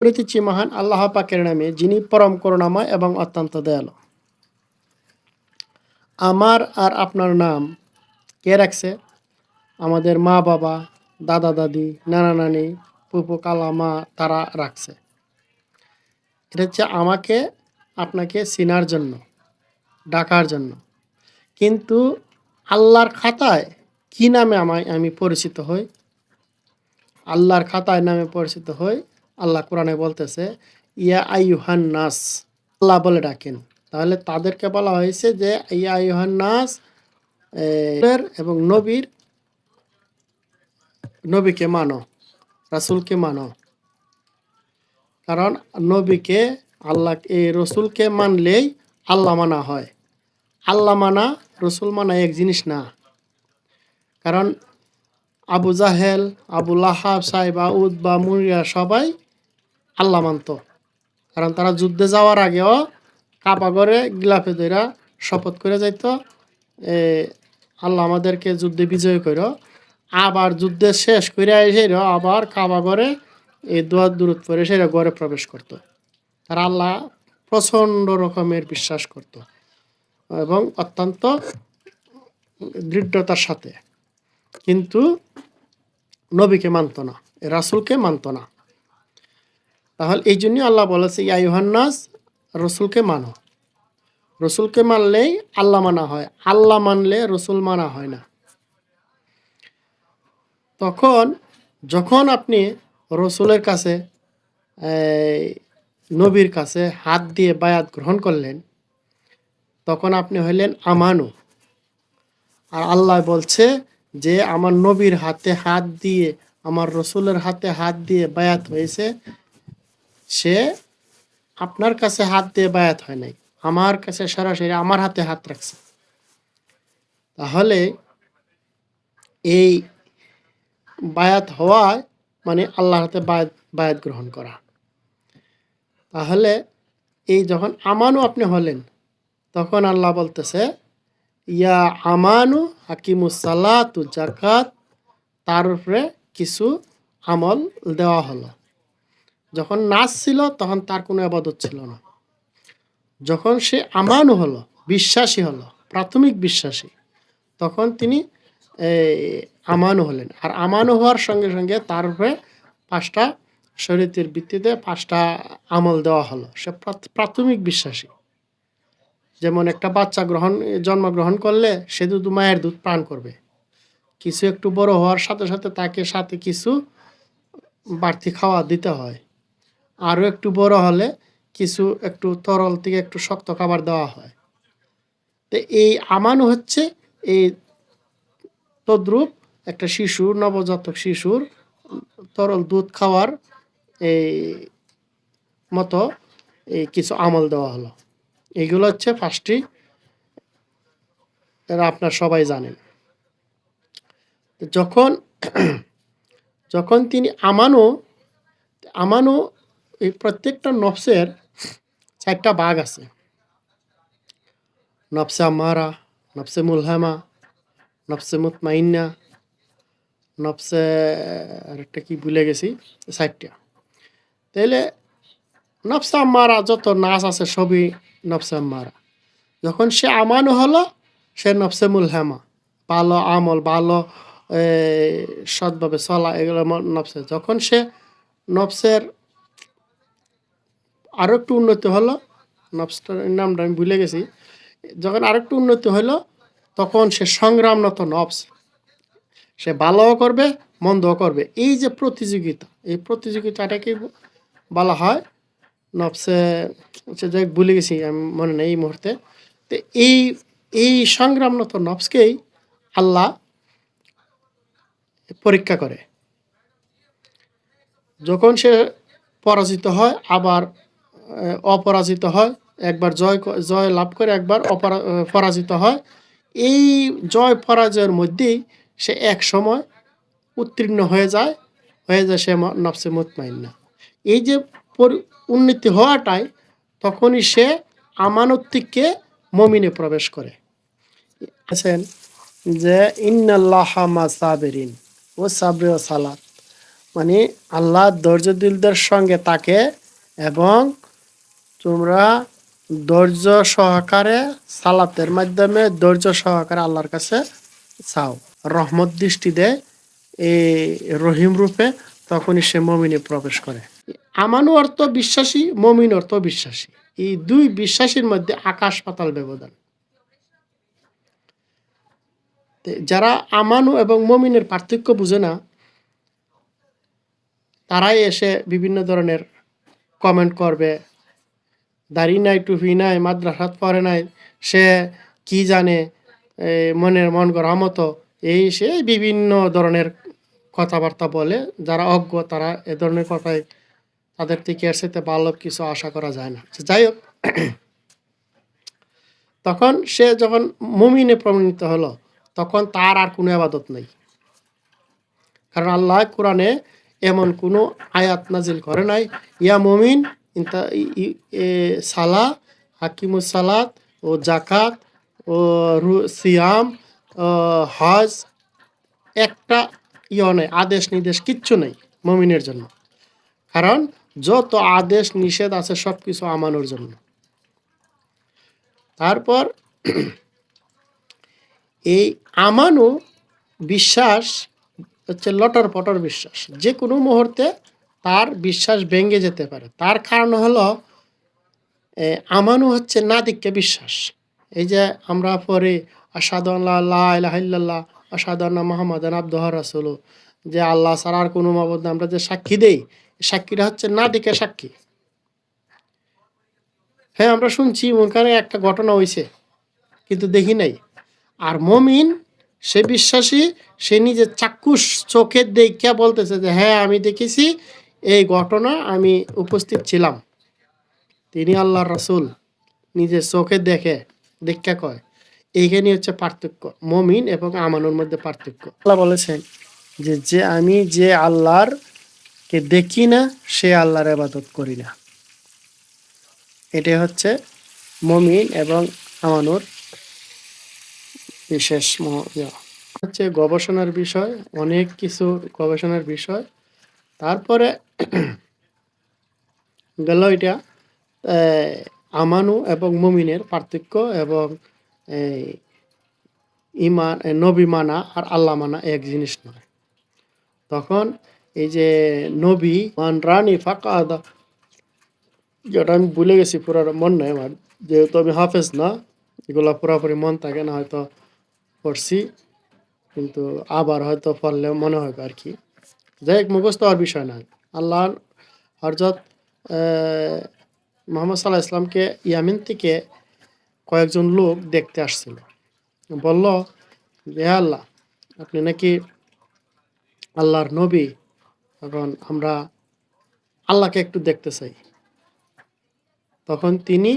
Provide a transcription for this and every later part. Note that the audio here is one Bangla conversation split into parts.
প্রীতিচি মহান আল্লাহ পাকের নামে, যিনি পরম করুণাময় এবং অত্যন্ত দয়ালু। আমার আর আপনার নাম কে রাখছে? আমাদের মা বাবা, দাদা দাদি, নানা নানি, ফুপু কালামা তারা রাখছে। এটা হচ্ছে আমাকে আপনাকে চিনার জন্য, ডাকার জন্য। কিন্তু আল্লাহর খাতায় কি নামে আমি পরিচিত হই? আল্লাহর খাতায় নামে পরিচিত হই। আল্লাহ কোরআনে বলতেছে, ইয়া আইয়ুহান নাস, আল্লাহ বলে ডাকেন। তাহলে তাদেরকে বলা হয়েছে যে ইয়া আইয়ুহান নাস, এবং নবীকে মানো, রাসূলকে মানো। কারণ নবীকে, আল্লাহ, এই রসুলকে মানলেই আল্লাহ মানা হয়। আল্লাহ মানা, রসুল মানা এক জিনিস না। কারণ আবু জাহেল, আবু লাহাব, সাইবা, উতবা, মুরিয়া সবাই আল্লাহ মানত। কারণ তারা যুদ্ধে যাওয়ার আগেও কাবাগরে গিলাফে ধইরা শপথ করে যাইত, আল্লাহ আমাদেরকে যুদ্ধে বিজয় করো। আবার যুদ্ধে শেষ করে এসে আবার কাবাগরে এই দোয়া দুরুদ পরে সেরা ঘরে প্রবেশ করত। তারা আল্লাহ প্রচণ্ড রকমের বিশ্বাস করত এবং অত্যন্ত দৃঢ়তার সাথে। কিন্তু নবীকে মানত না, রাসূলকে মানত না। তাহলে এই জন্যই আল্লাহ বলেছে, ইয়া আইয়ুহান নাস, রসুলকে মানো। রসুলকে মানলেই আল্লাহ মানা হয়, আল্লাহ মানলে রসুল মানা হয় না। যখন আপনি রসুলের কাছে, নবীর কাছে হাত দিয়ে বায়াত গ্রহণ করলেন, তখন আপনি হইলেন আমানু। আর আল্লাহ বলছে যে আমার নবীর হাতে হাত দিয়ে, আমার রসুলের হাতে হাত দিয়ে বায়াত হয়েছে, সে আপনার কাছে হাত দিয়ে বায়াত হয় নাই, আমার কাছে সরাসরি আমার হাতে হাত রাখছে। তাহলে এই বায়াত হওয়ায় মানে আল্লাহর হাতে বায়াত গ্রহণ করা। তাহলে এই যখন আমানু আপনি হলেন, তখন আল্লাহ বলতেছে, ইয়া আমানু হাকিমুস সালাতু জাকাত, তার উপরে কিছু আমল দেওয়া হলো। যখন নাচ ছিল তখন তার কোনো ইবাদত ছিল না। যখন সে আমানু হলো, বিশ্বাসী হলো, প্রাথমিক বিশ্বাসী, তখন তিনি আমানু হলেন। আর আমানু হওয়ার সঙ্গে সঙ্গে তার উপরে 5টা শরীয়তের ভিত্তিতে 5টা আমল দেওয়া হলো। সে প্রাথমিক বিশ্বাসী। যেমন একটা বাচ্চা জন্মগ্রহণ করলে সে মায়ের দুধ পান করবে। কিছু একটু বড় হওয়ার সাথে সাথে তাকে সাথে কিছু বাড়তি খাওয়া দিতে হয়। আরও একটু বড় হলে কিছু একটু তরল থেকে একটু শক্ত খাবার দেওয়া হয়। তো এই আমানু হচ্ছে এই তদ্রূপ একটা নবজাতক শিশুর তরল দুধ খাওয়ার এই মতো এই কিছু আমল দেওয়া হলো। এইগুলো হচ্ছে 5টি, এরা আপনার সবাই জানেন। যখন যখন তিনি আমানু, এই প্রত্যেকটা নফসের 4টা ভাগ আছে। নফসে আম্মারা, নফসে মুলহামা, নফসে মুতমাইন্না, নফসে আরেকটা কি ভুলে গেছি, 4টা। তাইলে নফসে আম্মারা যত নাচ আছে সবই নফসে আম্মারা। যখন সে আমানু হলো, সে নফসে মুলহামা, ভালো আমল, ভালো সৎভাবে চলা, এগুলো নফসে। যখন সে নফসের আরও একটু উন্নতি হলো, নফসটার নামটা আমি ভুলে গেছি, যখন আরেকটু উন্নতি হলো তখন সে সংগ্রামরত নফস, সে ভালোও করবে মন্দও করবে। এই যে প্রতিযোগিতা, এই প্রতিযোগিতাটাকে বলা হয় নফসে, যাই ভুলে গেছি, আমি মনে নেই এই মুহূর্তে। তো এই সংগ্রামরত নফসকেই আল্লাহ পরীক্ষা করে। যখন সে পরাজিত হয়, আবার অপরাজিত হয়, একবার জয় লাভ করে, একবার পরাজিত হয়। এই জয় পরাজয়ের মধ্যেই সে এক সময় উত্তীর্ণ হয়ে যায় সে নফসে মুতমাইন্না। এই যে উন্নতি হওয়াটাই, তখনই সে আমানত থেকে মুমিনে প্রবেশ করে। আছেন যে ইন্নাল্লাহা মা সাবিরিন ও সাবরে ও সালাত, মানে আল্লাহ ধৈর্যশীলদের সঙ্গে থাকে এবং তোমরা ধৈর্য সহকারে সালাতের মাধ্যমে ধৈর্য সহকারে আল্লাহর কাছে চাও, রহমত দৃষ্টি দেয় এই রহিম রূপে, তখনই সে মমিনে প্রবেশ করে। আমানু অর্থ বিশ্বাসী, মমিন অর্থ বিশ্বাসী। এই দুই বিশ্বাসীর মধ্যে আকাশ পাতাল ব্যবধান। যারা আমানু এবং মমিনের পার্থক্য বুঝে না, তারাই এসে বিভিন্ন ধরনের কমেন্ট করবে, দাড়ি নাই, টুপি নাই, মাদ্রাসাত পড়ে নাই, সে কি জানে, মনের মন গড়া মতো এই সে বিভিন্ন ধরনের কথাবার্তা বলে। যারা অজ্ঞ তারা এ ধরনের কথায় তাদের থেকে এর সাথে ভালো কিছু আশা করা যায় না। যাই হোক, তখন সে যখন মুমিনে পরিণত হলো, তখন তার আর কোনো আবাদত নেই। কারণ আল্লাহ কোরআনে এমন কোনো আয়াত নাজিল করে নাই, ইয়া মুমিন ইনতা সালা হাকিমুস সালাত ও জাকাত ও সিয়াম ও হজ, একটা নেই, আদেশ নির্দেশ কিচ্ছু নেই মুমিনের জন্য। কারণ যত আদেশ নিষেধ আছে সব কিছু আমানোর জন্য। তারপর এই আমানু বিশ্বাস হচ্ছে লটর পটর বিশ্বাস, যে কোনো মুহূর্তে তার বিশ্বাস ভেঙে যেতে পারে। তার কারণ হলো আমানু হচ্ছে নাদিক্যে বিশ্বাস। এই যে আমরা পরে আশহাদু আল্লা ইলাহা ইল্লাল্লাহ আশহাদু আন্না মুহাম্মাদান আবদুহু ওয়া রাসূলুহু, যে আল্লাহ ছাড়া আর কোনো মাবুদ না, আমরা যে সাক্ষী দেই, সাক্ষীটা হচ্ছে নাদিক্যে সাক্ষী। হ্যাঁ, আমরা শুনছি ওখানে একটা ঘটনা হয়েছে কিন্তু দেখি নাই। আর মমিন সে বিশ্বাসী, সে নিজের চাক্ষুষ চোখের দেখিয়া বলতেছে যে হ্যাঁ আমি দেখেছি, এই ঘটনা আমি উপস্থিত ছিলাম। তিনি আল্লাহর রাসূল, নিজের চোখে দেখে দেখা কয়। এইখানে হচ্ছে পার্থক্য মমিন এবং আমানুর মধ্যে পার্থক্য। আল্লাহ বলেছেন যে আমি যে আল্লাহর কে দেখি না সে আল্লাহর ইবাদত করি না। এটাই হচ্ছে মমিন এবং আমানুর বিশেষ হচ্ছে গবেষণার বিষয়, অনেক কিছু গবেষণার বিষয়। তারপরে গেল এটা আমানু এবং মুমিনের পার্থক্য এবং ইমান, নবী মানা আর আল্লাহ মানা এক জিনিস নয়। তখন এই যে নবী মান রানী ফাঁকা আদা, যেটা আমি ভুলে গেছি, পুরো মন নাই আমার, যেহেতু আমি হাফেজ না, এগুলো পুরোপুরি মন থাকে না, হয়তো পড়ছি কিন্তু আবার হয়তো পড়লে মনে হবে আর কি। যাই হোক, মুখস্থ হওয়ার বিষয় না। আল্লাহ হযরত মুহাম্মদ সাল্লাল্লাহু আলাইহি ইসলামকে ইয়ামিন থেকে কয়েকজন লোক দেখতে আসছিল। বলল যে আল্লাহ, আপনি নাকি আল্লাহর নবী, এখন আমরা আল্লাহকে একটু দেখতে চাই। তখন তিনি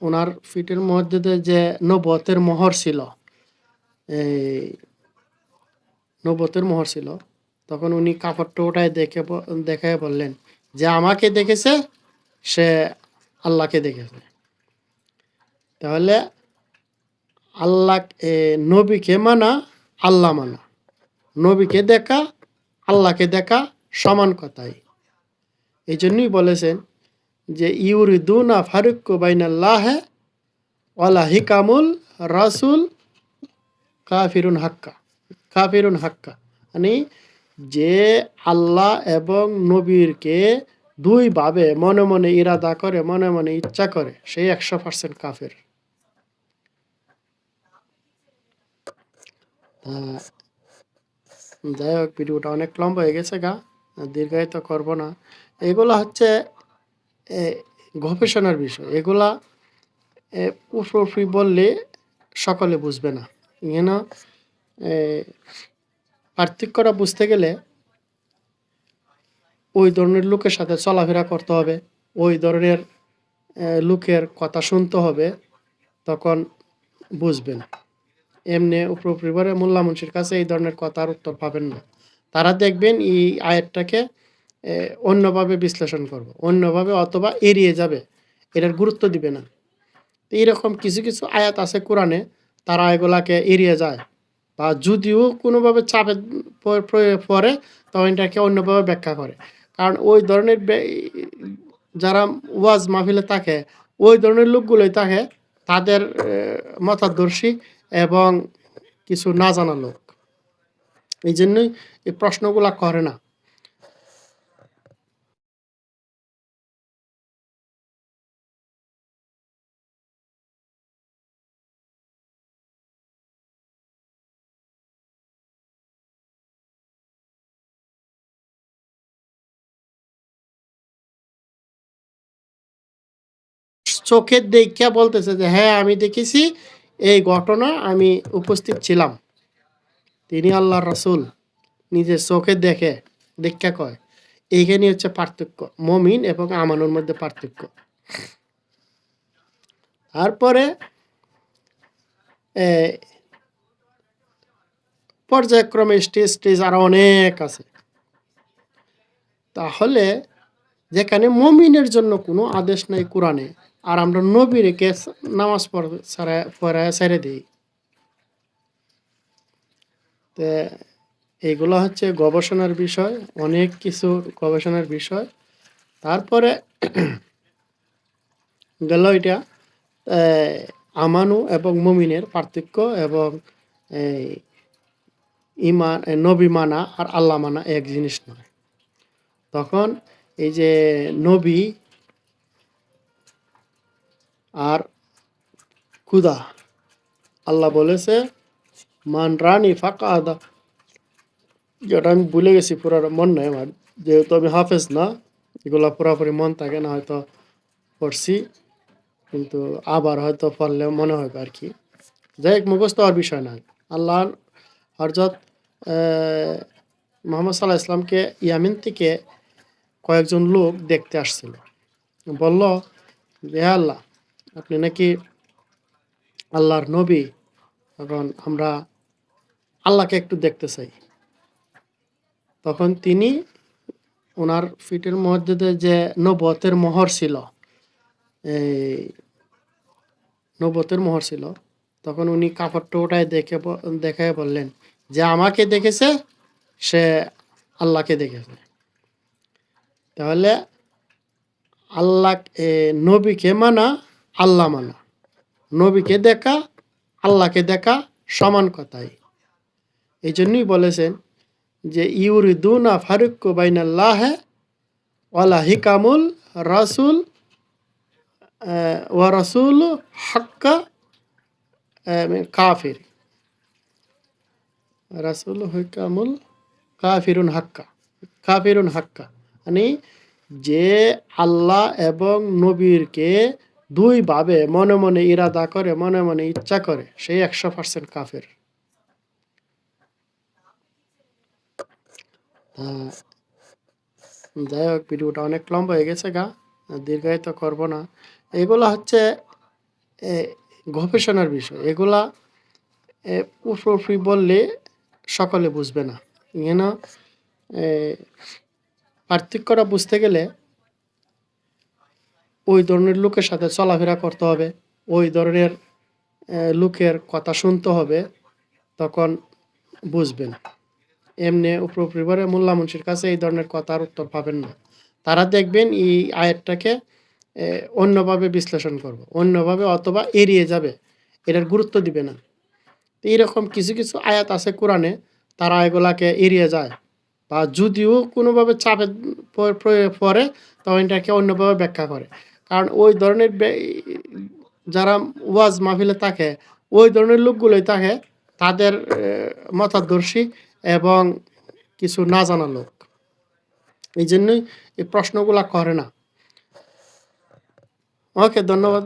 ওনার ফিটের মধ্যে যে নবুয়তের মোহর ছিল, এই নবুয়তের মোহর ছিল, তখন উনি কাপড়টা ওটায় দেখায় বললেন যে আমাকে দেখেছে সে আল্লাহকে দেখেছে। তাহলে আল্লাহ, নবীকে মানা আল্লাহ মানা, নবীকে দেখা আল্লাহকে দেখা সমান কথাই। এই জন্যই বলেছেন যে ইউরিদুনা ফারুক্কু বাইনাল্লাহি ওয়ালা হিকামুল রাসূল কাফিরুন হাক্কা, কাফিরুন হাক্কা, মানে যে আল্লাহ এবং নবীরকে দুইভাবে মনে মনে ইরাদা করে, মনে মনে ইচ্ছা করে, সেই 100% কাফের। যাই হোক, ভিডিওটা অনেক লম্বা হয়ে গেছে গা, দীর্ঘায়িত করব না। এগুলা হচ্ছে গবেষণার বিষয়। এগুলা উপরি বললে সকলে বুঝবে না। পার্থক্যটা বুঝতে গেলে ওই ধরনের লোকের সাথে চলাফেরা করতে হবে, ওই ধরনের লোকের কথা শুনতে হবে, তখন বুঝবেন। এমনি উপরি বলে মোল্লা মুন্সির কাছে এই ধরনের কথার উত্তর পাবেন না। তারা দেখবেন এই আয়াতটাকে অন্যভাবে বিশ্লেষণ করবে, অন্যভাবে অথবা এড়িয়ে যাবে, এটার গুরুত্ব দিবে না। তো এইরকম কিছু কিছু আয়াত আছে কোরআনে, তারা এগুলাকে এড়িয়ে যায় বা যদিও কোনোভাবে চাপে পড়ে তখন এটাকে অন্যভাবে ব্যাখ্যা করে। কারণ ওই ধরনের যারা ওয়াজ মাহফিলে থাকে ওই ধরনের লোকগুলোই থাকে তাদের মতাদর্শী এবং কিছু না জানা লোক। এই জন্যই এই প্রশ্নগুলা করে না। চোখের দেইখা বলতেছে যে হ্যাঁ আমি দেখেছি, এই ঘটনা আমি উপস্থিত ছিলাম। তিনি আল্লাহর রাসূল নিজের চোখে দেইখা কয়। এইখানেই হচ্ছে পার্থক্য মুমিন এবং আমানুর মধ্যে পার্থক্য। তারপরে পর্যায়ক্রমে স্টেজ আরো অনেক আছে। তাহলে যেখানে মুমিনের জন্য কোনো আদেশ নাই কোরআনে, আর আমরা নবীকে নামাজ পড়ায় ছেড়ে দিই। তো এইগুলো হচ্ছে গবেষণার বিষয়, অনেক কিছু গবেষণার বিষয়। তারপরে গেল এটা আমানু এবং মুমিনের পার্থক্য এবং ইমান, নবী মানা আর আল্লাহ মানা এক জিনিস নয়। তখন এই যে নবী আর খুদা, আল্লাহ বলেছে মান রানি ফাঁকা আদা, যেটা আমি ভুলে গেছি, পুরো মন নাই আমার, যেহেতু আমি হাফেজ না, এগুলো পুরোপুরি মন থাকে না, হয়তো পড়ছি কিন্তু আবার হয়তো পড়লে মনে হবে আর কি। যাই হোক, মুখস্থ হওয়ার বিষয় না। আল্লাহ হযরত মুহাম্মদ সাল্লাল্লাহু আলাইহি ইসলামকে ইয়ামিন থেকে কয়েকজন লোক দেখতে আসছিল। বলল যে হে আল্লাহ, আপনি নাকি আল্লাহর নবী, এখন আমরা আল্লাহকে একটু দেখতে চাই। তখন তিনি ওনার ফিটের মধ্যে যে নবুয়তের মোহর ছিল, এই নবুয়তের মোহর ছিল, তখন উনি কাপড়টা ওটায় দেখায় বললেন যে আমাকে দেখেছে সে আল্লাহকে দেখেছে। তাহলে আল্লাহ, নবীকে মানা আল্লাহ মানা, নবীকে দেখা আল্লাহকে দেখা সমান কথাই। এই জন্যই বলেছেন যে ইউরিদুনা ফারুক্কু বাইনাল্লাহি ওয়ালা হিকামুল রাসূল ওয়া রাসূলু হাক্কা কাফির, রাসূলু হিকামুল কাফিরুন হাক্কা, মানে যে আল্লাহ এবং নবীরকে দুইভাবে মনে মনে ইরাদা করে, মনে মনে ইচ্ছা করে, সেই 100% কাফের। যাই হোক, ভিডিওটা অনেক লম্বা হয়ে গেছে গা, দীর্ঘায়িত করব না। এগুলা হচ্ছে গবেষণার বিষয়। এগুলা উপরি বললে সকলে বুঝবে না। এখানে পার্থক্যটা বুঝতে গেলে ওই ধরনের লোকের সাথে চলাফেরা করতে হবে, ওই ধরনের লোকের কথা শুনতে হবে, তখন বুঝবেন। এমনি উপরি পরে মোল্লা মুন্সির কাছে এই ধরনের কথার উত্তর পাবেন না। তারা দেখবেন এই আয়াতটাকে অন্যভাবে বিশ্লেষণ করবে, অন্যভাবে অথবা এড়িয়ে যাবে, এটার গুরুত্ব দিবে না। তো এইরকম কিছু কিছু আয়াত আছে কোরআনে, তারা এগুলাকে এড়িয়ে যায়, বা যদিও কোনোভাবে চাপে পড়ে তখন এটাকে অন্যভাবে ব্যাখ্যা করে। কারণ ওই ধরনের যারা ওয়াজ মাহফিলে থাকে ওই ধরনের লোকগুলোই থাকে তাদের মতাদর্শী এবং কিছু না জানা লোক। এই জন্যই এই প্রশ্নগুলা করে না। ওকে, ধন্যবাদ।